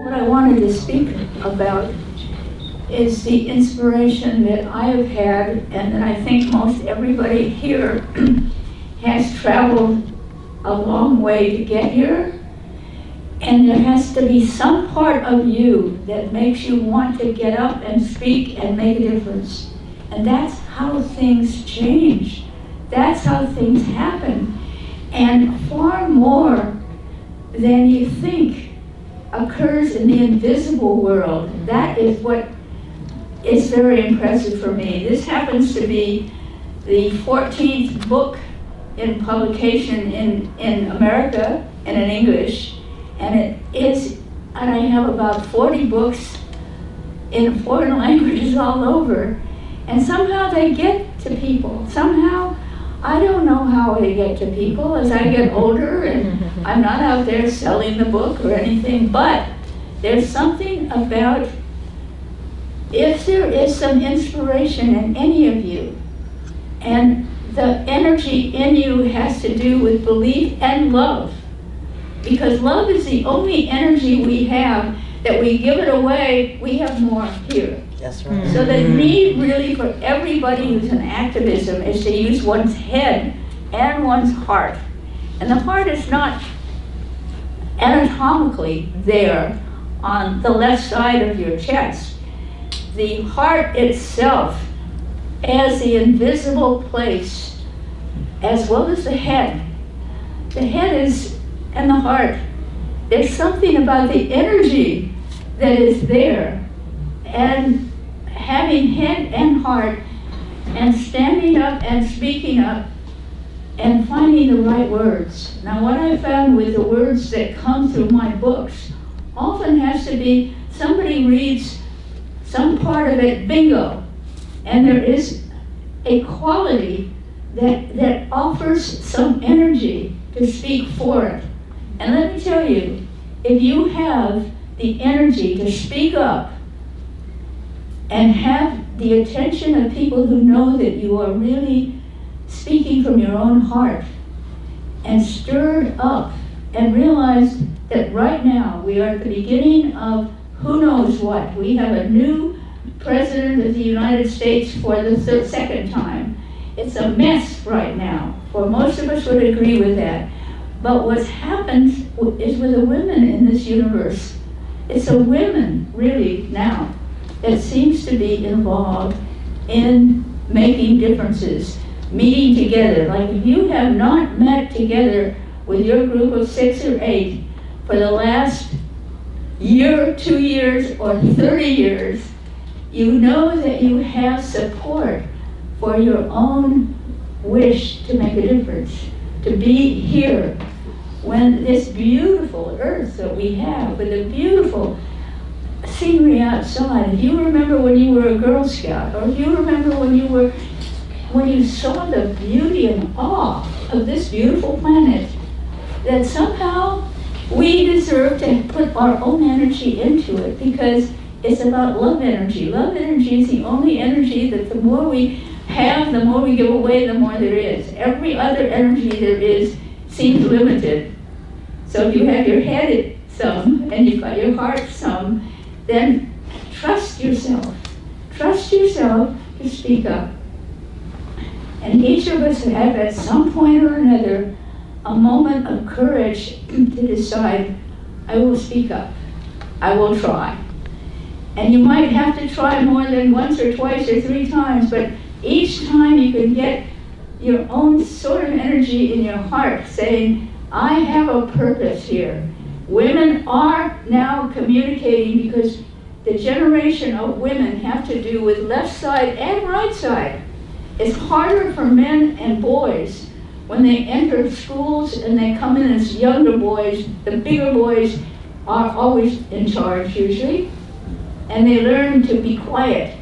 what I wanted to speak about is the inspiration that I have had, and that I think most everybody here has traveled a long way to get here. And there has to be some part of you that makes you want to get up and speak and make a difference. And that's how things change. That's how things happen. And far more than you think occurs in the invisible world. That is what is very impressive for me. This happens to be the 14th book in publication in America and in English. And I have about 40 books in foreign languages all over. And somehow they get to people. Somehow, I don't know how they get to people as I get older, and I'm not out there selling the book or anything, but there's something about, if there is some inspiration in any of you, and the energy in you has to do with belief and love, because love is the only energy we have. That we give it away, we have more here. That's right. So the need really for everybody who's in activism is to use one's head and one's heart. And the heart is not anatomically there on the left side of your chest. The heart itself as the invisible place, as well as the head. The head is, and the heart, there's something about the energy that is there. And having head and heart, and standing up and speaking up, and finding the right words. Now what I found with the words that come through my books often has to be, somebody reads some part of it, bingo, and there is a quality that offers some energy to speak for it. And let me tell you, if you have the energy to speak up and have the attention of people who know that you are really speaking from your own heart, and stirred up and realize that right now we are at the beginning of who knows what. We have a new president of the United States for the second time. It's a mess right now. For most of us would agree with that. But what's happened is with the women in this universe. It's the women, really, now, that seems to be involved in making differences, meeting together. Like if you have not met together with your group of 6 or 8 for the last year, 2 years, or 30 years, you know that you have support for your own wish to make a difference, to be here when this beautiful earth that we have, with the beautiful scenery outside. If you remember when you were a Girl Scout, or if you remember when you saw the beauty and awe of this beautiful planet, that somehow we deserve to put our own energy into it, because it's about love energy. Love energy is the only energy that the more we have, the more we give away, the more there is. Every other energy there is seems limited. So if you have your head some, and you've got your heart some, then trust yourself. Trust yourself to speak up. And each of us have at some point or another a moment of courage to decide, I will speak up. I will try. And you might have to try more than once or twice or 3 times, but each time you can get your own sort of energy in your heart saying, I have a purpose here. Women are now communicating, because the generation of women have to do with left side and right side. It's harder for men and boys when they enter schools and they come in as younger boys. The bigger boys are always in charge usually, and they learn to be quiet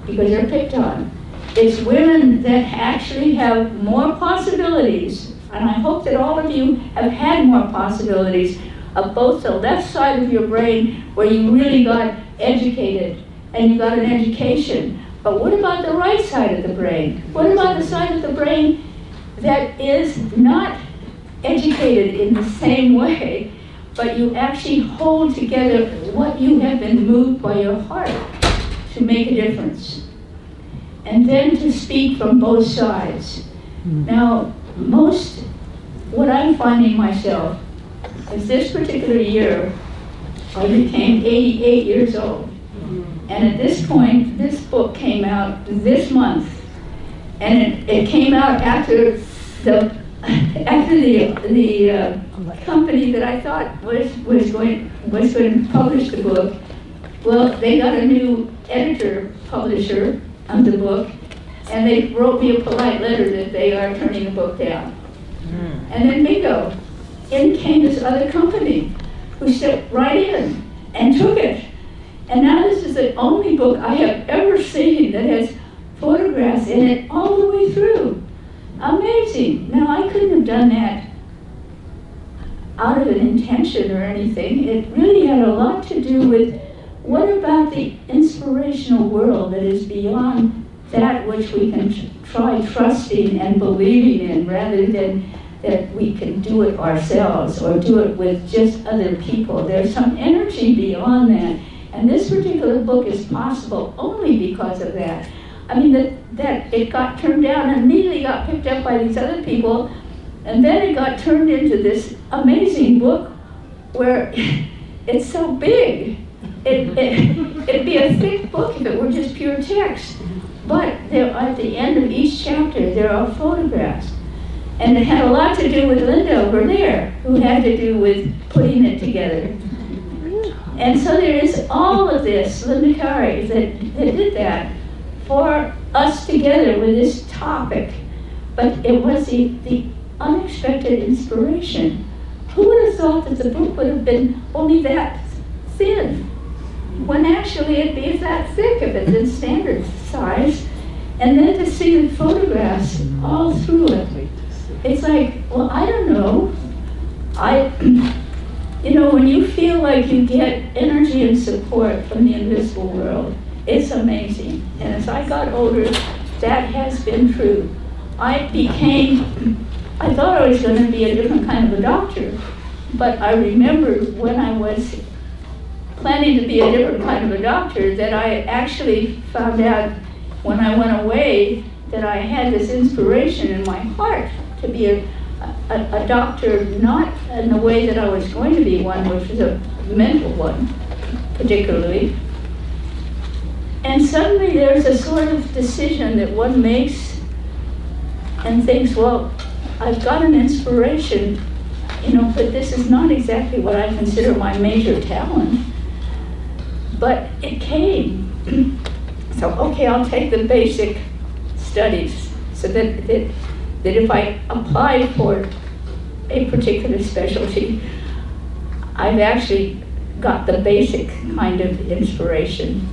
because they're picked on. It's women that actually have more possibilities, and I hope that all of you have had more possibilities of both the left side of your brain, where you really got educated and you got an education. But what about the right side of the brain? What about the side of the brain that is not educated in the same way, but you actually hold together what you have been moved by your heart to make a difference. And then to speak from both sides. Now, what I'm finding myself is this particular year, I became 88 years old. And at this point, this book came out this month. And it came out after the company that I thought was going to publish the book. Well, they got a new publisher of the book, and they wrote me a polite letter that they are turning the book down. And then bingo, in came this other company who stepped right in and took it. And now this is the only book I have ever seen that has photographs in it all the way through. Amazing. Now, I couldn't have done that out of an intention or anything. It really had a lot to do with what about the inspirational world that is beyond that which we can try trusting and believing in, rather than that we can do it ourselves or do it with just other people. There's some energy beyond that. And this particular book is possible only because of that. I mean, that it got turned down and immediately got picked up by these other people, and then it got turned into this amazing book where it's so big. It'd be a thick book if it were just pure text. But there, at the end of each chapter, there are photographs. And it had a lot to do with Linda over there, who had to do with putting it together. And so there is all of this, Linda Carey, that did that for us together with this topic. But it was the unexpected inspiration. Who would have thought that the book would have been only that thin, when actually it'd be that thick if it's in standard size? And then to see the photographs all through it. It's like, well, I don't know. You know, when you feel like you get energy and support from the invisible world, it's amazing. And as I got older, that has been true. I thought I was going to be a different kind of a doctor, but I remember when I was planning to be a different kind of a doctor that I actually found out when I went away that I had this inspiration in my heart to be a doctor, not in the way that I was going to be one, which was a mental one, particularly. And suddenly there's a sort of decision that one makes and thinks, well, I've got an inspiration, you know, but this is not exactly what I consider my major talent. But it came. So, okay, I'll take the basic studies so that if I apply for a particular specialty, I've actually got the basic kind of inspiration.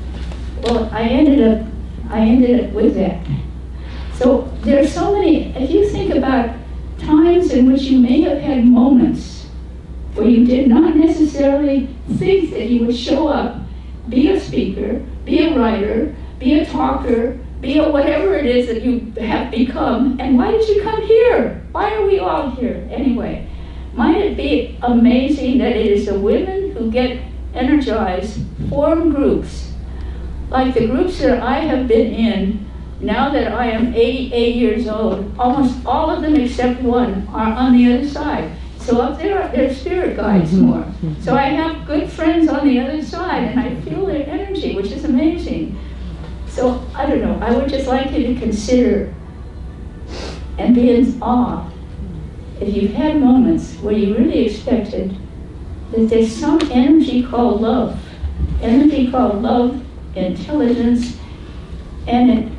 Well, I ended up with that. So there's so many, if you think about times in which you may have had moments where you did not necessarily think that you would show up, be a speaker, be a writer, be a talker, be a whatever it is that you have become, and why did you come here? Why are we all here anyway? Might it be amazing that it is the women who get energized, form groups, like the groups that I have been in, now that I am 88 years old, almost all of them except one are on the other side. So up there, they're spirit guides more. So I have good friends on the other side, and I feel their energy, which is amazing. So, I don't know, I would just like you to consider and be in awe if you've had moments where you really expected that there's some energy called love, intelligence, and it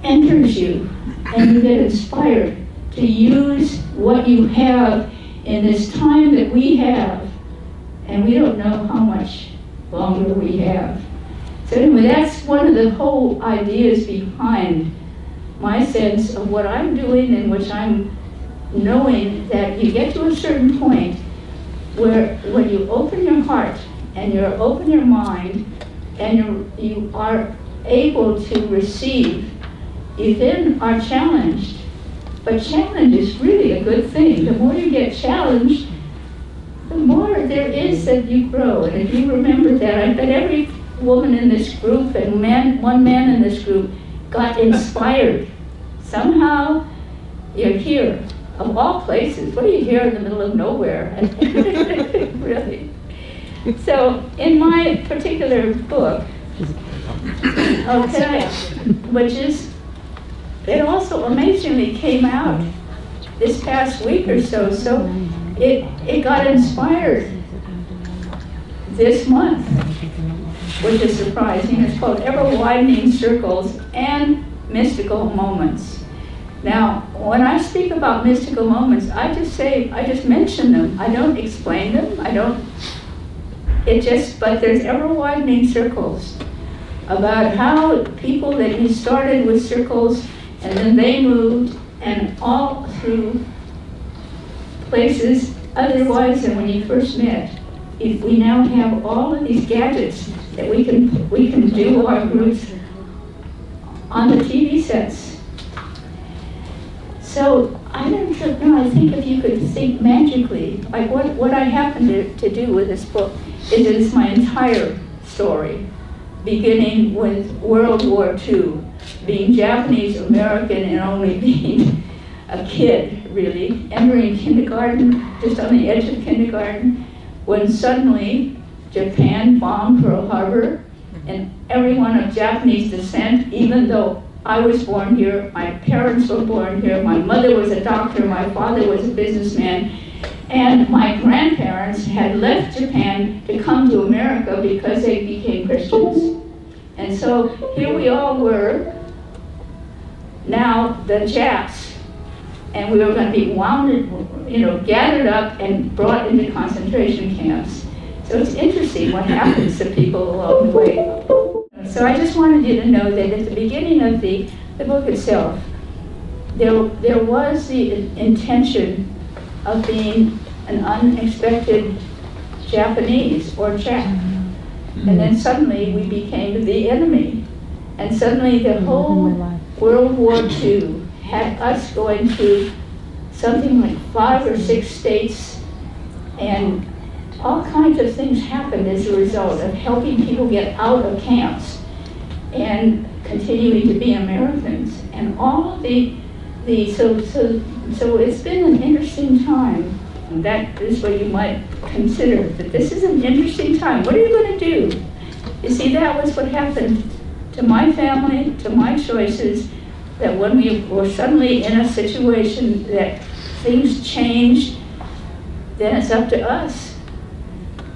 enters you, and you get inspired to use what you have in this time that we have, and we don't know how much longer we have. So anyway, that's one of the whole ideas behind my sense of what I'm doing, in which I'm knowing that you get to a certain point where when you open your heart and you open your mind and you are able to receive, you then are challenged. But challenge is really a good thing. The more you get challenged, the more there that you grow. And if you remember that, I bet every woman in this group and one man in this group got inspired. Somehow, you're here. Of all places, what are you here in the middle of nowhere? Really. So, in my particular book, which is, it also amazingly came out this past week or so. So it got inspired this month, which is surprising. It's called Ever Widening Circles and Mystical Moments. Now, when I speak about mystical moments, I just mention them. I don't explain them. But there's ever widening circles about how people that you started with circles and then they moved and all through places otherwise than when you first met. If we now have all of these gadgets that we can do our groups on the TV sets. So I don't know, I think if you could think magically, like what I happen to do with this book is it's my entire story, beginning with World War II, being Japanese American and only being a kid, really, entering kindergarten, just on the edge of kindergarten, when suddenly Japan bombed Pearl Harbor, and everyone of Japanese descent, even though I was born here, my parents were born here, my mother was a doctor, my father was a businessman, and my grandparents had left Japan to come to America because they became Christians. And so here we all were, now the Japs, and we were going to be gathered up and brought into concentration camps. So it's interesting what happens to people along the way. So I just wanted you to know that at the beginning of the book itself, there was the intention of being an unexpected Japanese or Jap. And then suddenly we became the enemy. And suddenly the whole World War II had us going to something like 5 or 6 states, and all kinds of things happened as a result of helping people get out of camps and continuing to be Americans. And all of so it's been an interesting time. And that is what you might consider, that this is an interesting time. What are you going to do? You see, that was what happened to my family, to my choices, that when we were suddenly in a situation that things changed, then it's up to us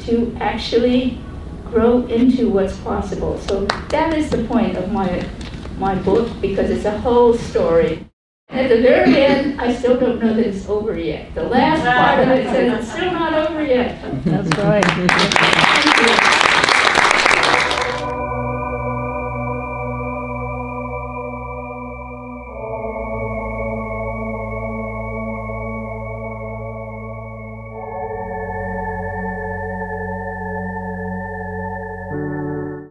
to actually grow into what's possible. So that is the point of my book, because it's a whole story. At the very end, I still don't know that it's over yet. The last part of it says it's still not over yet. That's right. Thank you.